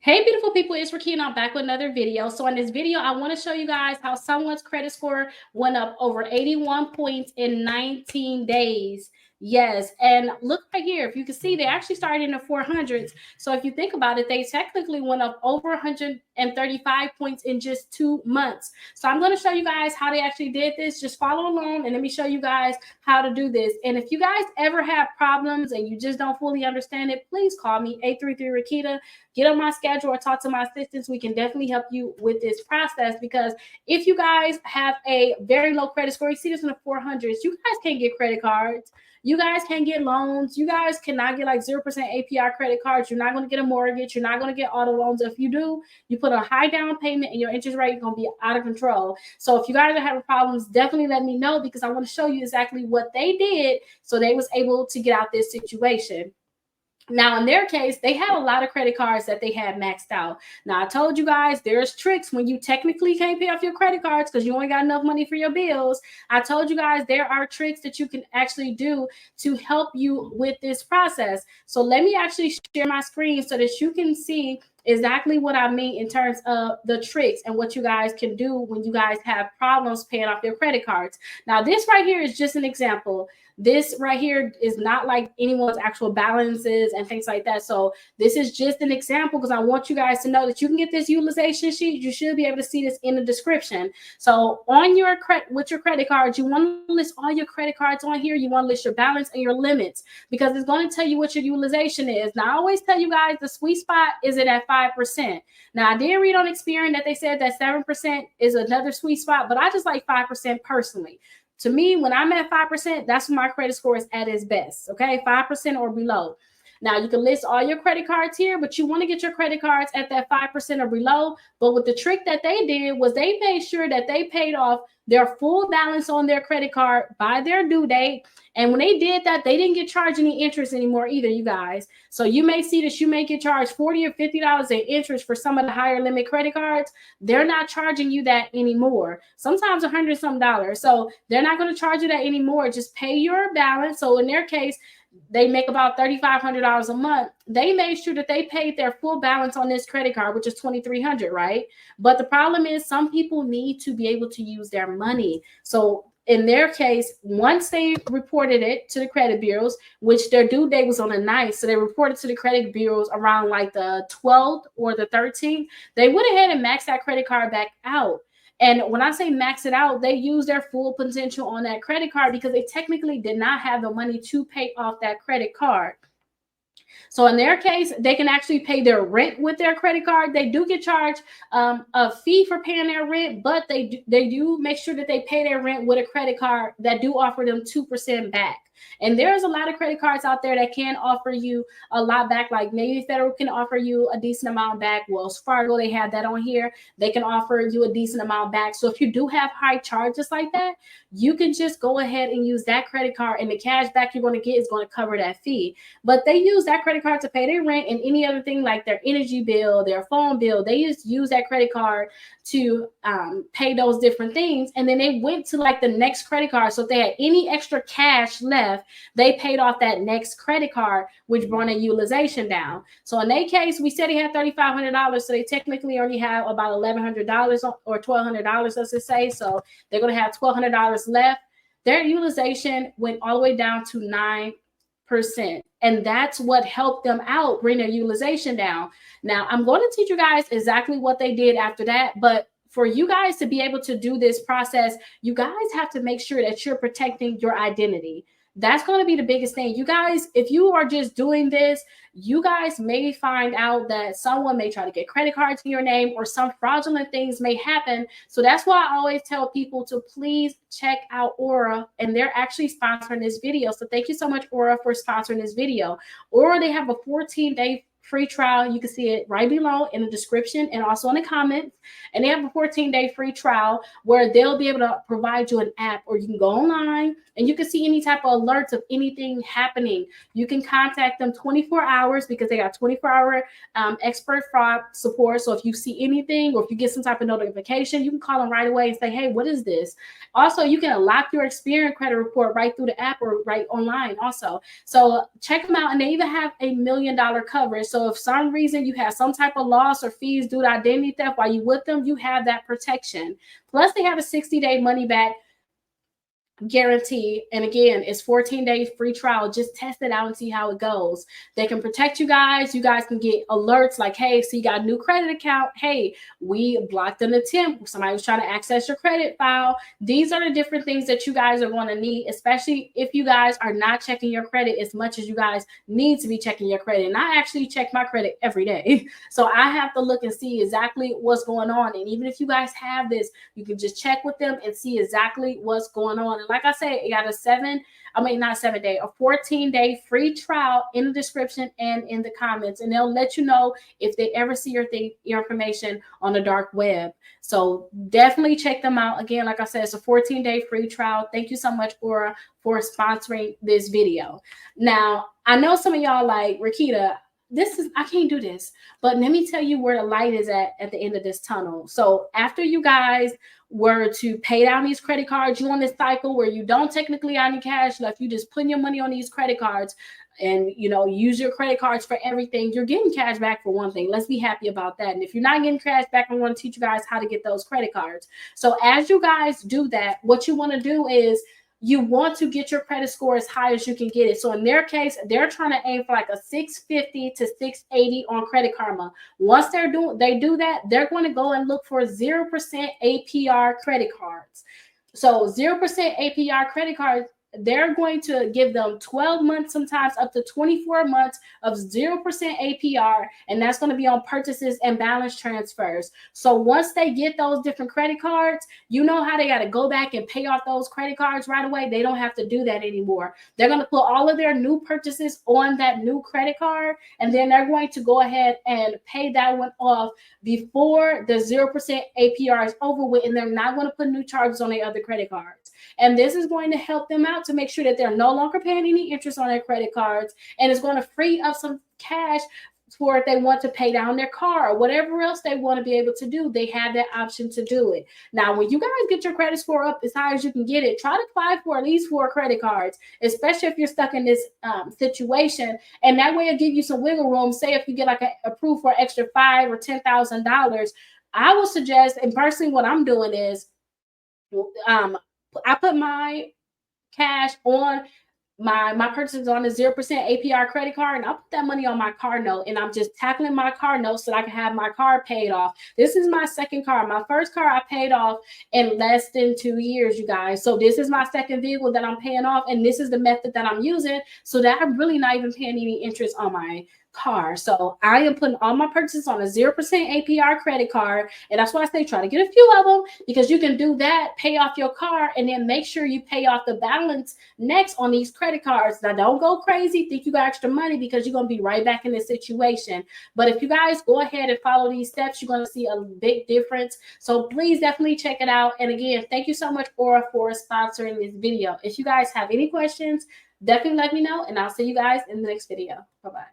Hey, beautiful people, it's Rickita. I'm back with another video. So in this video, I want to show you guys how someone's credit score went up over 81 points in 19 days. Yes, and look right here. If you can see, they actually started in the 400s. So if you think about it, they technically went up over 135 points in just 2 months. So I'm going to show you guys how they actually did this. Just follow along and let me show you guys how to do this. And if you guys ever have problems and you just don't fully understand it, please call me 833-RICKITA. Get on my schedule or talk to my assistants. We can definitely help you with this process, because if you guys have a very low credit score, you see this in the 400s, you guys can't get credit cards. You guys can't get loans. You guys cannot get like 0% APR credit cards. You're not going to get a mortgage. You're not going to get auto loans. If you do, you put a high down payment and your interest rate is going to be out of control. So if you guys are having problems, definitely let me know, because I want to show you exactly what they did so they was able to get out this situation. Now, in their case, they had a lot of credit cards that they had maxed out. Now, I told you guys there's tricks when you technically can't pay off your credit cards because you only got enough money for your bills. I told you guys there are tricks that you can actually do to help you with this process. So let me actually share my screen so that you can see exactly what I mean in terms of the tricks and what you guys can do when you guys have problems paying off your credit cards. Now, this right here is just an example. This right here is not like anyone's actual balances and things like that. So this is just an example because I want you guys to know that you can get this utilization sheet. You should be able to see this in the description. So on your with your credit cards, you want to list all your credit cards on here. You want to list your balance and your limits, because it's going to tell you what your utilization is. Now, I always tell you guys the sweet spot is it at 5%. Now, I did read on Experian that they said that 7% is another sweet spot, but I just like 5% personally. To me, when I'm at 5%, that's when my credit score is at its best, okay? 5% or below. Now, you can list all your credit cards here, but you want to get your credit cards at that 5% or below. But what the trick that they did was they made sure that they paid off their full balance on their credit card by their due date. And when they did that, they didn't get charged any interest anymore either, you guys. So you may see that you may get charged $40 or $50 in interest for some of the higher limit credit cards. They're not charging you that anymore. Sometimes $100 some dollars. So they're not going to charge you that anymore. Just pay your balance. So in their case, they make about $3,500 a month. They made sure that they paid their full balance on this credit card, which is $2,300, right? But the problem is some people need to be able to use their money. So in their case, once they reported it to the credit bureaus, which their due date was on the 9th, so they reported to the credit bureaus around like the 12th or the 13th, they went ahead and maxed that credit card back out. And when I say max it out, they use their full potential on that credit card because they technically did not have the money to pay off that credit card. So in their case, they can actually pay their rent with their credit card. They do get charged a fee for paying their rent, but they do make sure that they pay their rent with a credit card that do offer them 2% back. And there's a lot of credit cards out there that can offer you a lot back. Like Navy Federal can offer you a decent amount back. Wells Fargo, they have that on here. They can offer you a decent amount back. So if you do have high charges like that, you can just go ahead and use that credit card, and the cash back you're going to get is going to cover that fee. But they use that credit card to pay their rent and any other thing like their energy bill, their phone bill. They just use that credit card to pay those different things. And then they went to like the next credit card. So if they had any extra cash left, they paid off that next credit card, which brought their utilization down. So in their case, we said they had $3,500. So they technically only have about $1,100 or $1,200, let's just say. So they're going to have $1,200 left. Their utilization went all the way down to 9%. And that's what helped them out, bring their utilization down. Now, I'm going to teach you guys exactly what they did after that. But for you guys to be able to do this process, you guys have to make sure that you're protecting your identity. That's going to be the biggest thing. You guys, if you are just doing this, you guys may find out that someone may try to get credit cards in your name or some fraudulent things may happen. So that's why I always tell people to please check out Aura, and they're actually sponsoring this video. So thank you so much, Aura, for sponsoring this video. Aura, they have a 14-day free trial. You can see it right below in the description and also in the comments. And they have a 14-day free trial where they'll be able to provide you an app, or you can go online and you can see any type of alerts of anything happening. You can contact them 24 hours because they got 24-hour expert fraud support. So if you see anything or if you get some type of notification, you can call them right away and say, hey, what is this? Also, you can unlock your Experian credit report right through the app or right online also. So check them out. And they even have $1 million coverage. So So if some reason you have some type of loss or fees due to identity theft while you with them, you have that protection. Plus, they have a 60-day money back guarantee, and again, it's 14 days free trial. Just test it out and see how it goes. They can protect you guys. You guys can get alerts like, hey, so you got a new credit account, hey, we blocked an attempt, somebody was trying to access your credit file. These are the different things that you guys are going to need, especially if you guys are not checking your credit as much as you guys need to be checking your credit. And I actually check my credit every day, so I have to look and see exactly what's going on. And even if you guys have this, you can just check with them and see exactly what's going on. And like I said, you got a 14-day free trial in the description and in the comments. And they'll let you know if they ever see your information on the dark web. So definitely check them out. Again, like I said, it's a 14-day free trial. Thank you so much, Aura, for sponsoring this video. Now, I know some of y'all like, Rickita, I can't do this, but let me tell you where the light is at the end of this tunnel. So after you guys were to pay down these credit cards, you on this cycle where you don't technically have any cash left, you just putting your money on these credit cards and, you know, use your credit cards for everything. You're getting cash back for one thing. Let's be happy about that. And if you're not getting cash back, I want to teach you guys how to get those credit cards. So as you guys do that, what you want to do is you want to get your credit score as high as you can get it. So in their case, they're trying to aim for like a 650 to 680 on Credit Karma. Once they do that, they're going to go and look for 0% APR credit cards. So 0% APR credit cards, they're going to give them 12 months, sometimes up to 24 months of 0% APR, and that's going to be on purchases and balance transfers. So once they get those different credit cards, you know how they got to go back and pay off those credit cards right away. They don't have to do that anymore. They're going to put all of their new purchases on that new credit card, and then they're going to go ahead and pay that one off before the 0% APR is over with, and they're not going to put new charges on their other credit cards. And this is going to help them out to make sure that they're no longer paying any interest on their credit cards, and it's going to free up some cash for if they want to pay down their car or whatever else they want to be able to do. They have that option to do it. Now, when you guys get your credit score up as high as you can get it, try to apply for at least 4 credit cards, especially if you're stuck in this situation. And that way it'll give you some wiggle room. Say if you get like approved for extra $5,000 or $10,000, I would suggest, and personally what I'm doing is I put my cash on my purchases on a 0% APR credit card, and I'll put that money on my car note, and I'm just tackling my car note so that I can have my car paid off. This is my second car. My first car I paid off in less than 2 years, you guys. So this is my second vehicle that I'm paying off, and this is the method that I'm using so that I'm really not even paying any interest on my car. So I am putting all my purchases on a 0% APR credit card, and that's why I say try to get a few of them, because you can do that, pay off your car, and then make sure you pay off the balance next on these credit cards. Now don't go crazy, think you got extra money, because you're going to be right back in this situation. But if you guys go ahead and follow these steps, you're going to see a big difference. So please definitely check it out. And again, thank you so much, Aura, for sponsoring this video. If you guys have any questions, definitely let me know, and I'll see you guys in the next video. Bye-bye.